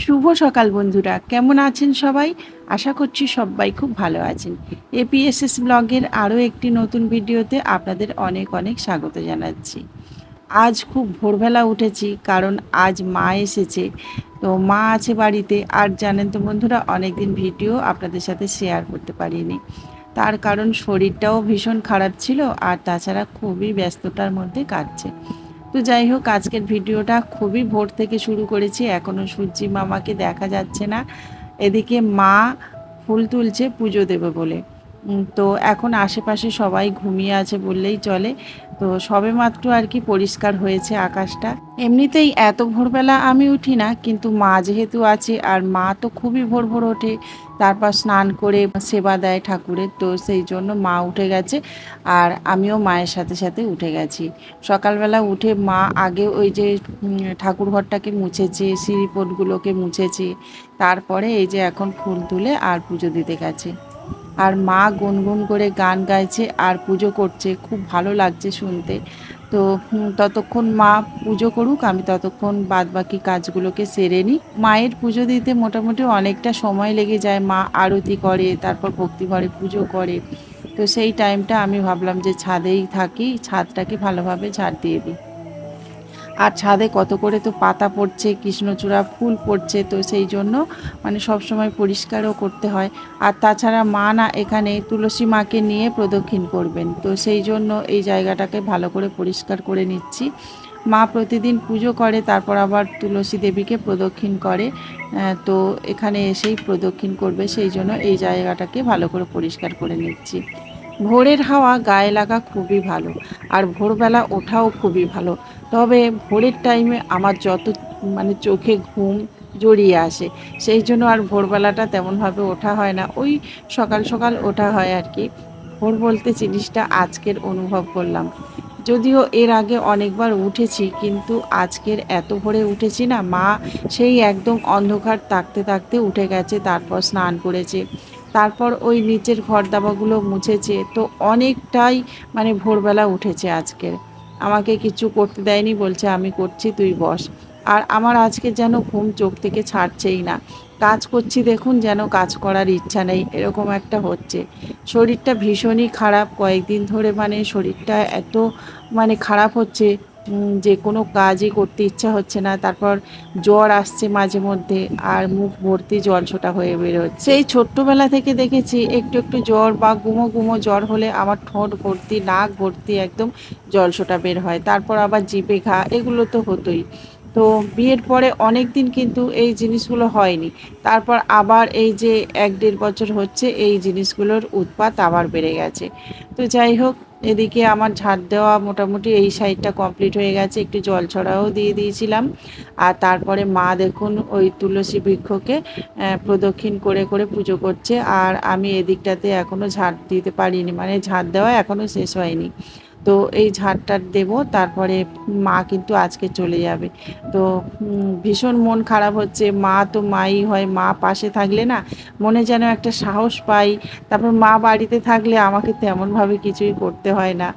শুভ সকাল বন্ধুরা, কেমন আছেন সবাই? আশা করছি সবাই খুব ভালো আছেন। এপিএসএস ব্লগের আরও একটি নতুন ভিডিওতে আপনাদের অনেক অনেক স্বাগত জানাচ্ছি। আজ খুব ভোরবেলা উঠেছি, কারণ আজ মা এসেছে। তো মা আছে বাড়িতে, আর জানেন তো বন্ধুরা, অনেক দিন ভিডিও আপনাদের সাথে শেয়ার করতে পারিনি। তার কারণ শরীরটাও ভীষণ খারাপ ছিল, আর তাছাড়া খুবই ব্যস্ততার মধ্যে কাটছে। তো যাই হোক, আজকের ভিডিওটা খুবই ভোর থেকে শুরু করেছি, এখনও সূর্যি মামাকে দেখা যাচ্ছে না। এদিকে মা ফুল তুলছে পুজো দেবে বলে। তো এখন আশেপাশে সবাই ঘুমিয়ে আছে বললেই চলে। তো সবেমাত্র আর কি পরিষ্কার হয়েছে আকাশটা। এমনিতেই এত ভোরবেলা আমি উঠি না, কিন্তু মা যেহেতু আছে, আর মা তো খুবই ভোর ভোর ওঠে, তারপর স্নান করে সেবা দেয় ঠাকুরের, তো সেই জন্য মা উঠে গেছে। আর আমিও মায়ের সাথে সাথে উঠে গেছি। সকালবেলা উঠে মা আগে ওই যে ঠাকুর ঘরটাকে মুছেছে, সিঁড়িপটগুলোকে মুছেছে, তারপরে এই যে এখন ফুল তুলে আর পুজো দিতে গেছে। আর মা গুনগুন করে গান গাইছে আর পুজো করছে, খুব ভালো লাগছে শুনতে। তো ততক্ষণ মা পুজো করুক, আমি ততক্ষণ বাদ বাকি কাজগুলোকে সেরে নিই। মায়ের পুজো দিতে মোটামুটি অনেকটা সময় লেগে যায়। মা আরতি করে, তারপর ভক্তিঘরে পুজো করে। তো সেই টাইমটা আমি ভাবলাম যে ছাদেই থাকি, ছাদটাকে ভালোভাবে ঝাড় দিয়ে দিই। আর ছাদে কত করে তো পাতা পড়ছে, কৃষ্ণচূড়া ফুল পড়ছে, তো সেই জন্য মানে সবসময় পরিষ্কারও করতে হয়। আর তাছাড়া মা না এখানে তুলসী মাকে নিয়ে প্রদক্ষিণ করবেন, তো সেই জন্য এই জায়গাটাকে ভালো করে পরিষ্কার করে নিচ্ছি। মা প্রতিদিন পুজো করে, তারপর আবার তুলসী দেবীকে প্রদক্ষিণ করে। তো এখানে এসেই প্রদক্ষিণ করবে, সেই জন্য এই জায়গাটাকে ভালো করে পরিষ্কার করে নিচ্ছি। ভোরের হাওয়া গায়ে লাগা খুবই ভালো, আর ভোরবেলা ওঠাও খুবই ভালো। তবে ভোরের টাইমে আমার যত মানে চোখে ঘুম জড়িয়ে আসে, সেই জন্য আর ভোরবেলাটা তেমনভাবে ওঠা হয় না, ওই সকাল সকাল ওঠা হয় আর কি। ভোর বলতে জিনিসটা আজকের অনুভব করলাম। যদিও এর আগে অনেকবার উঠেছি, কিন্তু আজকের এত ভোরে উঠেছি না, মা সেই একদম অন্ধকার থাকতে থাকতে উঠে গেছে, তারপর স্নান করেছে, তারপর ওই নিচের ঘর দাবাগুলো মুছেছে, তো অনেকটাই মানে ভোরবেলা উঠেছে আজকের। আমাকে কিছু করতে দেয়নি, বলছে আমি করছি তুই বস। আর আমার আজকে যেন ঘুম চোখ থেকে ছাড়ছেই না। কাজ করছি দেখুন, যেন কাজ করার ইচ্ছা নেই, এরকম একটা হচ্ছে। শরীরটা ভীষণই খারাপ কয়েকদিন ধরে, মানে শরীরটা এত মানে খারাপ হচ্ছে, যে কোনো কাজই করতে ইচ্ছা হচ্ছে না। তারপর জ্বর আসছে মাঝে মধ্যে, আর মুখ ভর্তি জলছোটা হয়ে বেরোচ্ছে। সেই ছোট্টবেলা থেকে দেখেছি, একটু একটু জ্বর বা গুমো গুমো জ্বর হলে আমার ঠোঁট ভর্তি, নাক ভর্তি একদম জলছোটা বের হয়, তারপর আবার জিভে ঘা, এগুলো তো হতোই। তো বিয়ের পরে অনেক দিন কিন্তু এই জিনিসগুলো হয়নি, তারপর আবার এই যে 1-1.5 বছর হচ্ছে এই জিনিসগুলোর উৎপাত আবার বেড়ে গেছে। তো যাই হোক, এদিকে আমার ঝাড় দেওয়া মোটামুটি এই সাইডটা কমপ্লিট হয়ে গেছে, একটু জল ছড়াও দিয়ে দিয়েছিলাম। আর তারপরে মা দেখুন ওই তুলসী বৃক্ষকে প্রদক্ষিণ করে করে পুজো করছে, আর আমি এদিকটাতে এখনও ঝাড় দিতে পারিনি, মানে ঝাড় দেওয়া এখনও শেষ হয়নি। তো এই ঝাড়টার দেব, তারপরে মা কিন্তু আজকে চলে যাবে। তো ভীষণ মন খারাপ হচ্ছে। মা তো মাই হয়, মা পাশে থাকলে না মনে যেন একটা সাহস পাই। তারপর মা বাড়িতে থাকলে আমাকে তেমনভাবে কিছুই করতে হয় না।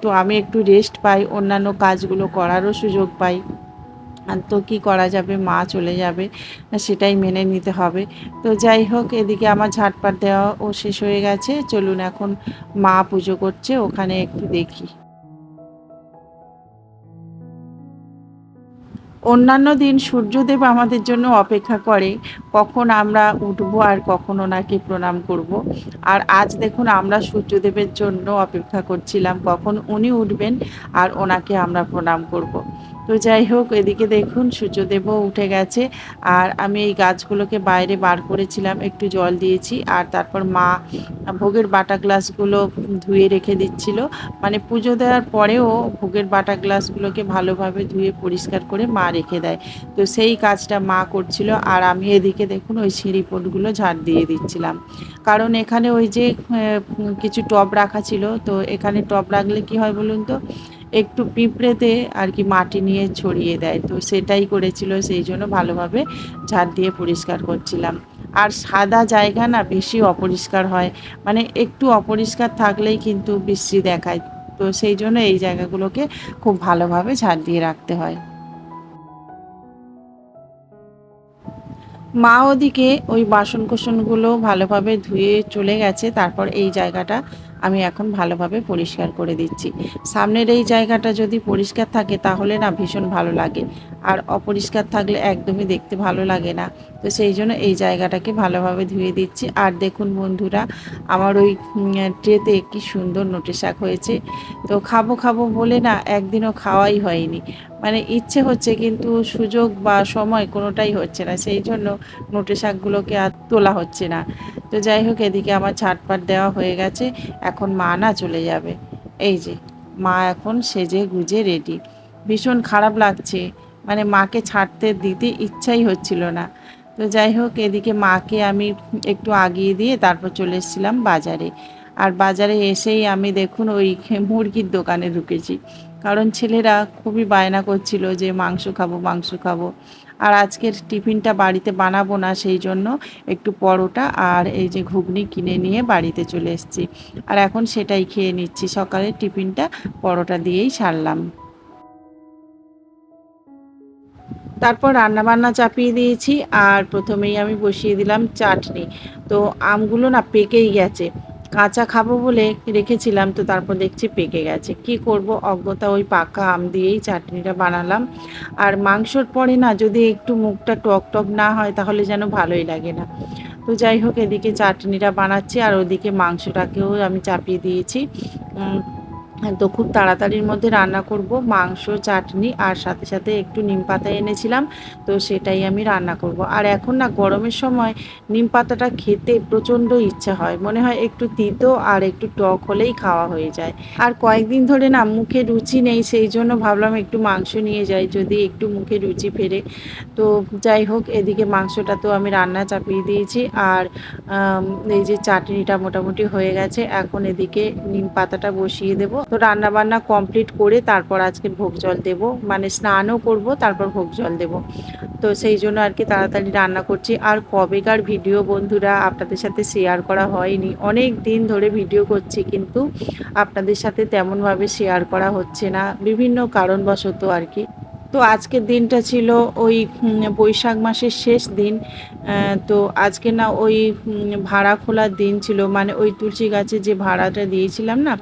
তো আমি একটু রেস্ট পাই, অন্যান্য কাজগুলো করারও সুযোগ পাই। আর তো কী করা যাবে, মা চলে যাবে, সেটাই মেনে নিতে হবে। তো যাই হোক, এদিকে আমার ঝাড়পাট দেওয়া ও শেষ হয়ে গেছে, চলুন এখন মা পুজো করছে ওখানে একটু দেখি। অন্যান্য দিন সূর্যদেব আমাদের জন্য অপেক্ষা করে, কখন আমরা উঠবো আর কখন ওনাকে প্রণাম করব। আর আজ দেখুন আমরা সূর্যদেবের জন্য অপেক্ষা করছিলাম, কখন উনি উঠবেন আর ওনাকে আমরা প্রণাম করব। তো যাই হোক, এদিকে দেখুন সূর্যদেবও উঠে গেছে। আর আমি এই গাছগুলোকে বাইরে বার করেছিলাম, একটু জল দিয়েছি, আর তারপর মা ভোগের বাটা গ্লাসগুলো ধুয়ে রেখে দিচ্ছিল। মানে পুজো দেওয়ার পরেও ভোগের বাটা গ্লাসগুলোকে ভালোভাবে ধুয়ে পরিষ্কার করে মা রেখে দেয়। তো সেই কাজটা মা করছিল, আর আমি এদিকে দেখুন ওই সিঁড়িপটগুলো ঝাড় দিয়ে দিচ্ছিলাম। কারণ এখানে ওই যে কিছু টব রাখা ছিল, তো এখানে টব রাখলে কি হয় বলুন তো, একটু পিঁপড়েতে আর কি মাটি নিয়ে ছড়িয়ে দেয়, তো সেটাই করেছিল, সেই জন্য ভালোভাবে ঝাড় দিয়ে পরিষ্কার করছিলাম। আর সাদা জায়গা না বেশি অপরিষ্কার হয়, মানে একটু অপরিষ্কার থাকলেই কিন্তু বিশ্রী দেখায়। তো সেই জন্য এই জায়গাগুলোকে খুব ভালোভাবে ঝাড় দিয়ে রাখতে হয়। মা ওদিকে ওই বাসন কোসনগুলো ভালোভাবে ধুয়ে চলে গেছে, তারপর এই জায়গাটা আমি এখন ভালোভাবে পরিষ্কার করে দিচ্ছি। সামনের এই জায়গাটা যদি পরিষ্কার থাকে তাহলে না ভীষণ ভালো লাগে, আর অপরিষ্কার থাকলে একদমই দেখতে ভালো লাগে না। তো সেই জন্য এই জায়গাটাকে ভালোভাবে ধুয়ে দিচ্ছি। আর দেখুন বন্ধুরা, আমার ওই ট্রেতে কি সুন্দর নোটে শাক হয়েছে। তো খাবো খাবো বলে না একদিনও খাওয়াই হয়নি, মানে ইচ্ছে হচ্ছে কিন্তু সুযোগ বা সময় কোনোটাই হচ্ছে না, সেই জন্য নোটে শাকগুলোকে আর তোলা হচ্ছে না। তো যাই হোক, এদিকে আমার ছাটপাট দেওয়া হয়ে গেছে, এখন মা না চলে যাবে। এই যে মা এখন সেজে গুজে রেডি। ভীষণ খারাপ লাগছে, মানে মাকে ছাড়তে দিতে ইচ্ছাই হচ্ছিল না। তো যাই হোক, এদিকে মাকে আমি একটু আগিয়ে দিয়ে তারপর চলে এসেছিলাম বাজারে। আর বাজারে এসেই আমি দেখুন ওই মুরগির দোকানে ঢুকেছি, কারণ ছেলেরা খুবই বায়না করছিল যে মাংস খাবো মাংস খাবো। আর আজকের টিফিনটা বাড়িতে বানাবো না, সেই জন্য একটু পরোটা আর এই যে ঘুগনি কিনে নিয়ে বাড়িতে চলে এসেছি। আর এখন সেটাই খেয়ে নিচ্ছি, সকালের টিফিনটা পরোটা দিয়েই সারলাম। তারপর রান্নাবান্না চাপিয়ে দিয়েছি, আর প্রথমেই আমি বসিয়ে দিলাম চাটনি। তো আমগুলো না পেকেই গেছে, কাঁচা খাবো বলে রেখেছিলাম, তো তারপর দেখছি পেকে গেছে। কি করব, অজ্ঞতা ওই পাকা আম দিয়েই চাটনিটা বানালাম। আর মাংসর পরে না যদি একটু মুখটা টক টক না হয় তাহলে যেন ভালোই লাগে না। তো যাই হোক, এদিকে চাটনিটা বানাচ্ছি আর ওদিকে মাংসটাকেও আমি চাপিয়ে দিয়েছি। তো খুব তাড়াতাড়ির মধ্যে রান্না করব মাংস, চাটনি, আর সাথে সাথে একটু নিম পাতা এনেছিলাম, তো সেটাই আমি রান্না করব। আর এখন না গরমের সময় নিম পাতাটা খেতে প্রচণ্ড ইচ্ছা হয়, মনে হয় একটু তিতো আর একটু টক হলেই খাওয়া হয়ে যায়। আর কয়েকদিন ধরে না মুখে রুচি নেই, সেই জন্য ভাবলাম একটু মাংস নিয়ে যাই, যদি একটু মুখে রুচি ফেরে। তো যাই হোক, এদিকে মাংসটা তো আমি রান্না চাপিয়ে দিয়েছি, আর এই যে চাটনিটা মোটামুটি হয়ে গেছে, এখন এদিকে নিম পাতাটা বসিয়ে দেব। তো রান্না বান্না কমপ্লিট করে তারপর আজকে ভোগ জল দেব, মানে স্নানও করব তারপর ভোগ জল দেব। তো সেই জন্য আর কি তাড়াতাড়ি রান্না করছি। আর কবেকার ভিডিও বন্ধুরা আপনাদের সাথে শেয়ার করা হয়নি, অনেক দিন ধরে ভিডিও করছি কিন্তু আপনাদের সাথে তেমনভাবে শেয়ার করা হচ্ছে না, বিভিন্ন কারণবশত আর কি। তো আজকের দিনটা ছিল ওই বৈশাখ মাসের শেষ দিন। তো আজকে না ওই ভাড়া খোলার দিন ছিল, মানে ওই তুলসী গাছে যে ভাড়াটা দিয়েছিলাম না,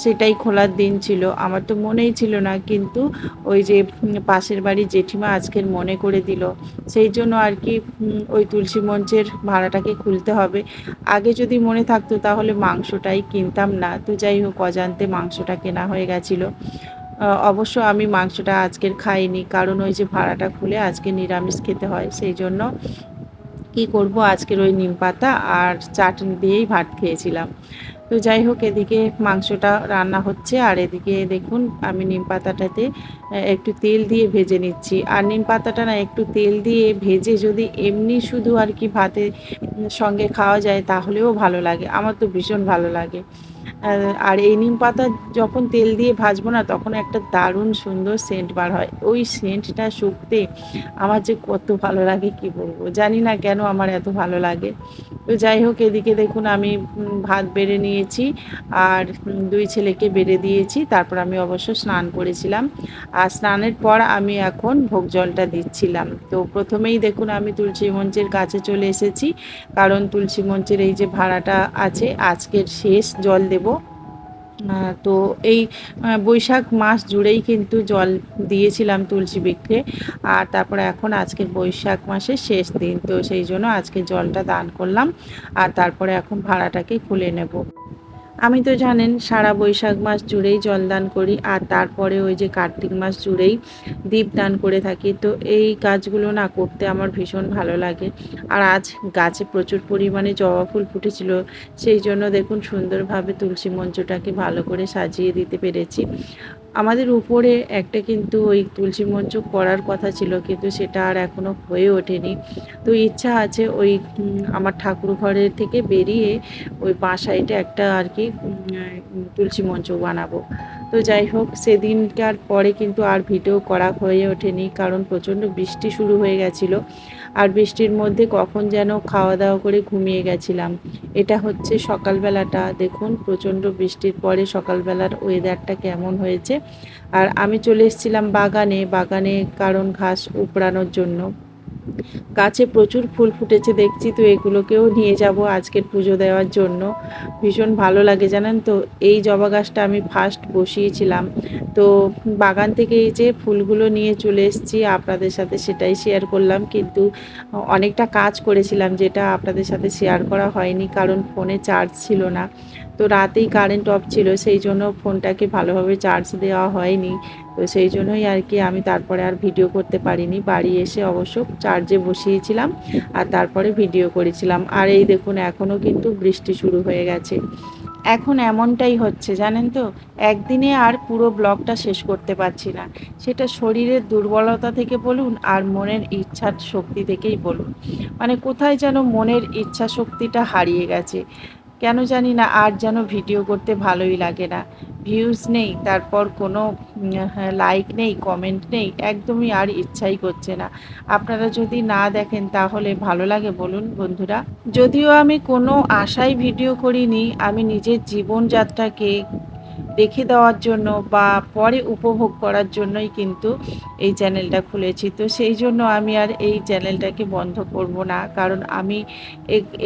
সেটাই খোলার দিন ছিল। আমার তো মনেই ছিল না, কিন্তু ওই যে পাশের বাড়ির জেঠিমা আজকের মনে করে দিল, সেই জন্য আর কি ওই তুলসী মঞ্চের ভাড়াটাকে খুলতে হবে। আগে যদি মনে থাকতো তাহলে মাংসটাই কিনতাম না। তো যাই হোক, অজান্তে মাংসটা কেনা হয়ে গেছিলো। অবশ্য আমি মাংসটা আজকের খাইনি, কারণ ওই যে ভাড়াটা খুলে আজকে নিরামিষ খেতে হয়, সেই জন্য কি করব, আজকের ওই নিম পাতা আর চাটনি দিয়েই ভাত খেয়েছিলাম। তো যাই হোক, এদিকে মাংসটা রান্না হচ্ছে, আর এদিকে দেখুন আমি নিম পাতাটাতে একটু তেল দিয়ে ভেজে নিচ্ছি। আর নিম পাতাটা না একটু তেল দিয়ে ভেজে যদি এমনি শুধু আর কি ভাতের সঙ্গে খাওয়া যায় তাহলেও ভালো লাগে, আমার তো ভীষণ ভালো লাগে। আর এই নিম পাতা যখন তেল দিয়ে ভাজবো না, তখন একটা দারুণ সুন্দর সেন্ট বার হয়, ওই সেন্টটা শুঁকতে আমার যে কত ভালো লাগে কি বলবো, জানি না কেন আমার এত ভালো লাগে। তো যাই হোক, এদিকে দেখুন আমি ভাত বেড়ে নিয়েছি, আর দুই ছেলেকে বেড়ে দিয়েছি, তারপর আমি অবশ্য স্নান করেছিলাম। আর স্নানের পর আমি এখন ভোগ জলটা দিচ্ছিলাম। তো প্রথমেই দেখুন আমি তুলসী মঞ্চের কাছে চলে এসেছি, কারণ তুলসী মঞ্চের এই যে ভাড়াটা আছে আজকের শেষ জল দেব। তো এই বৈশাখ মাস জুড়েই কিন্তু জল দিয়েছিলাম তুলসী বৃক্ষে, আর তারপরে এখন আজকের বৈশাখ মাসের শেষ দিন, তো সেই জন্য আজকে জলটা দান করলাম, আর তারপরে এখন ভাড়াটাকে খুলে নেব। আমি তো জানেন সারা বৈশাখ মাস জুড়েই জলদান করি, আর তারপরে ওই যে কার্তিক মাস জুড়েই দীপদান করে থাকি। তো এই কাজগুলো না করতে আমার ভীষণ ভালো লাগে। আর আজ গাছে প্রচুর পরিমাণে জবা ফুল ফুটেছিল, সেই জন্য দেখুন সুন্দরভাবে তুলসী মঞ্চটাকে ভালো করে সাজিয়ে দিতে পেরেছি। আমাদের উপরে একটা কিন্তু ওই তুলসী মঞ্চ করার কথা ছিল, কিন্তু সেটা আর এখনও হয়ে ওঠেনি। তো ইচ্ছা আছে ওই আমার ঠাকুর ঘরের থেকে বেরিয়ে ওই বাঁ সাইডে একটা আর কি তুলসী মঞ্চ বানাবো। তো যাই হোক, সেদিনকার পরে কিন্তু আর ভিডিও করা হয়ে ওঠেনি, কারণ প্রচণ্ড বৃষ্টি শুরু হয়ে গেছিলো, আর বৃষ্টির মধ্যে কখন যেন খাওয়া দাওয়া করে ঘুমিয়ে গেছিলাম। এটা হচ্ছে সকালবেলাটা, দেখুন প্রচণ্ড বৃষ্টির পরে সকালবেলার ওয়েদারটা কেমন হয়েছে। আর আমি চলে এসেছিলাম বাগানে, কারণ ঘাস উপড়ানোর জন্য। গাছে প্রচুর ফুল ফুটেছে দেখছি, তো এগুলোকেও নিয়ে যাব আজকের পুজো দেওয়ার জন্য। ভীষণ ভালো লাগে জানেন তো। এই জবা গাছটা আমি ফার্স্ট বসিয়েছিলাম, তো বাগান থেকে এই যে ফুলগুলো নিয়ে চলে এসেছি, আপনাদের সাথে সেটাই শেয়ার করলাম। কিন্তু অনেকটা কাজ করেছিলাম যেটা আপনাদের সাথে শেয়ার করা হয়নি, কারণ ফোনে চার্জ ছিল না। তো রাতেই কারেন্ট অফ ছিল, সেই জন্য ফোনটাকে ভালোভাবে চার্জ দেওয়া হয়নি। তো সেই জন্যই আর কি আমি তারপরে আর ভিডিও করতে পারিনি। বাড়ি এসে অবশ্য চার্জে বসিয়েছিলাম আর তারপরে ভিডিও করেছিলাম। আর এই দেখুন এখনও কিন্তু বৃষ্টি শুরু হয়ে গেছে। এখন এমনটাই হচ্ছে জানেন তো, একদিনে আর পুরো ব্লগটা শেষ করতে পারছি না। সেটা শরীরের দুর্বলতা থেকে বলুন আর মনের ইচ্ছার শক্তি থেকেই বলুন, মানে কোথায় যেন মনের ইচ্ছা শক্তিটা হারিয়ে গেছে। কেন জানি না, আর যেন ভিডিও করতে ভালোই লাগে না। ভিউজ নেই, তারপর কোনো লাইক নেই, কমেন্ট নেই, একদমই আর ইচ্ছাই করছে না। আপনারা যদি না দেখেন তাহলে ভালো লাগে বলুন বন্ধুরা? যদিও আমি কোনো আশায় ভিডিও করিনি, আমি নিজের জীবনযাত্রাকে রেখে দেওয়ার জন্য বা পরে উপভোগ করার জন্যই কিন্তু এই চ্যানেলটা খুলেছি। তো সেই জন্য আমি আর এই চ্যানেলটাকে বন্ধ করব না, কারণ আমি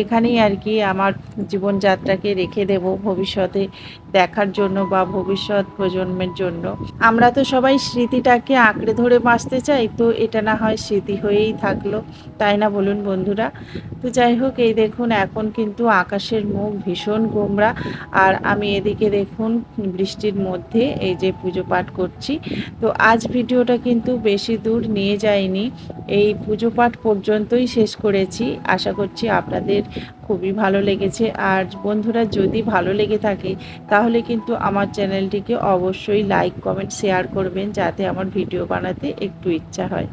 এখানেই আর কি আমার জীবনযাত্রাকে রেখে দেব ভবিষ্যতে দেখার জন্য বা ভবিষ্যৎ প্রজন্মের জন্য। আমরা তো সবাই স্মৃতিটাকে আঁকড়ে ধরে বাঁচতে চাই, তো এটা না হয় স্মৃতি হয়েই থাকলো, তাই না বলুন বন্ধুরা? তো যাই হোক, এই দেখুন এখন কিন্তু আকাশের মুখ ভীষণ গোমড়া, আর আমি এদিকে দেখুন বৃষ্টির মধ্যে এই যে পুজো পাঠ করছি। তো আজ ভিডিওটা কিন্তু বেশি দূর নিয়ে যায়নি, এই পুজো পাঠ পর্যন্তই শেষ করেছি। আশা করছি আপনাদের খুবই ভালো লেগেছে। আর বন্ধুরা, যদি ভালো লেগে থাকে তাহলে কিন্তু আমার চ্যানেলটিকে অবশ্যই লাইক, কমেন্ট, শেয়ার করবেন, যাতে আমার ভিডিও বানাতে একটু ইচ্ছা হয়।